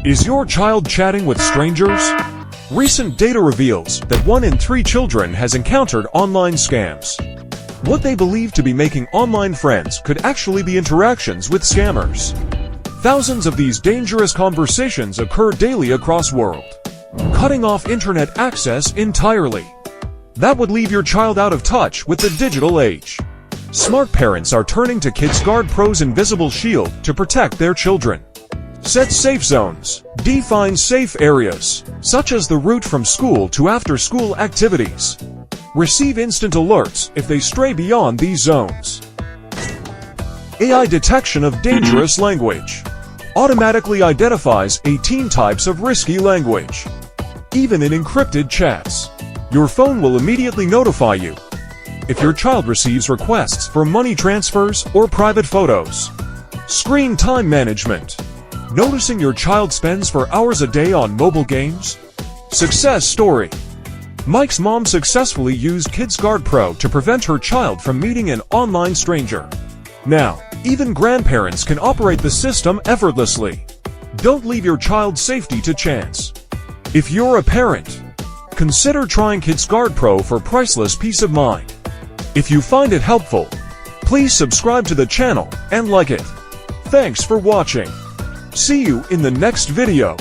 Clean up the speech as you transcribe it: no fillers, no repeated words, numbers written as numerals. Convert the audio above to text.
Is your child chatting with strangers? Recent data reveals that 1 in 3 children has encountered online scams. What they believe to be making online friends could actually be interactions with scammers. Thousands of these dangerous conversations occur daily across the world, cutting off internet access entirely. That would leave your child out of touch with the digital age. Smart parents are turning to KidsGuard Pro's invisible shield to protect their children. Set safe zones. Define safe areas, such as the route from school to after-school activities. Receive instant alerts if they stray beyond these zones. AI detection of dangerous language. Automatically identifies 18 types of risky language. Even in encrypted chats, your phone will immediately notify you if your child receives requests for money transfers or private photos. Screen time management. Noticing your child spends 4 hours a day on mobile games? Success story. Mike's mom successfully used KidsGuard Pro to prevent her child from meeting an online stranger. Now, even grandparents can operate the system effortlessly. Don't leave your child's safety to chance. If you're a parent, consider trying KidsGuard Pro for priceless peace of mind. If you find it helpful, please subscribe to the channel and like it. Thanks for watching. See you in the next video.